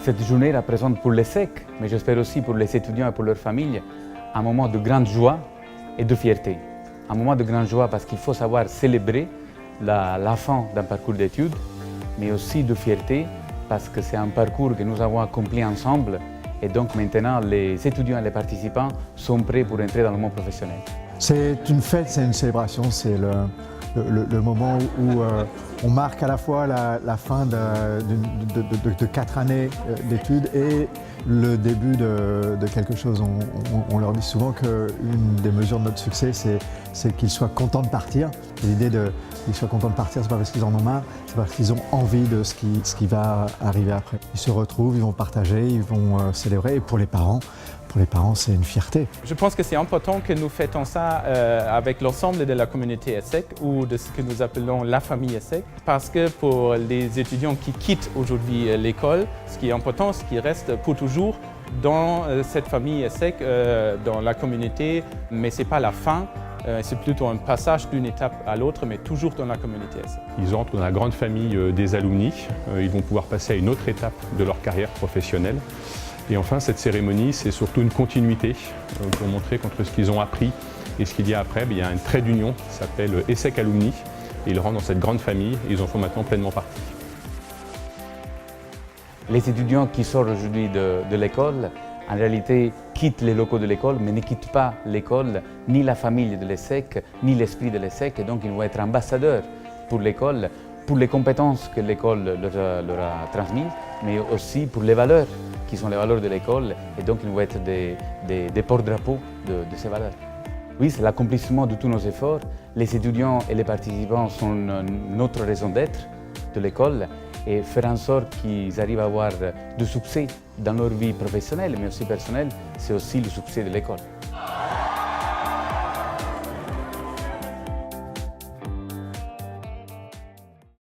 Cette journée représente pour l'ESSEC, mais j'espère aussi pour les étudiants et pour leurs familles, un moment de grande joie et de fierté. Un moment de grande joie parce qu'il faut savoir célébrer la fin d'un parcours d'études, mais aussi de fierté parce que c'est un parcours que nous avons accompli ensemble et donc maintenant les étudiants et les participants sont prêts pour entrer dans le monde professionnel. C'est une fête, c'est une célébration, c'est le moment où on marque à la fois la fin de 4 années d'études et le début de quelque chose. On leur dit souvent qu'une des mesures de notre succès, c'est qu'ils soient contents de partir. L'idée qu'ils soient contents de partir, c'est pas parce qu'ils en ont marre, c'est parce qu'ils ont envie de ce qui va arriver après. Ils se retrouvent, ils vont partager, ils vont célébrer. Et pour les parents, c'est une fierté. Je pense que c'est important que nous fêtons ça avec l'ensemble de la communauté ESSEC ou de ce que nous appelons la famille ESSEC, parce que pour les étudiants qui quittent aujourd'hui l'école, ce qui est important, c'est qu'ils restent pour toujours dans cette famille ESSEC, dans la communauté, mais ce n'est pas la fin. C'est plutôt un passage d'une étape à l'autre, mais toujours dans la communauté ESSEC. Ils entrent dans la grande famille des alumni. Ils vont pouvoir passer à une autre étape de leur carrière professionnelle. Et enfin, cette cérémonie, c'est surtout une continuité pour montrer qu'entre ce qu'ils ont appris et ce qu'il y a après, il y a un trait d'union qui s'appelle ESSEC Alumni. Et ils rentrent dans cette grande famille et ils en font maintenant pleinement partie. Les étudiants qui sortent aujourd'hui de l'école, en réalité, quittent les locaux de l'école, mais ne quittent pas l'école, ni la famille de l'ESSEC, ni l'esprit de l'ESSEC. Et donc, ils vont être ambassadeurs pour l'école, pour les compétences que l'école leur a transmises, mais aussi pour les valeurs qui sont les valeurs de l'école. Et donc, ils vont être des porte-drapeaux de ces valeurs. Oui, c'est l'accomplissement de tous nos efforts. Les étudiants et les participants sont notre raison d'être de l'école. Et faire en sorte qu'ils arrivent à avoir du succès dans leur vie professionnelle, mais aussi personnelle, c'est aussi le succès de l'école.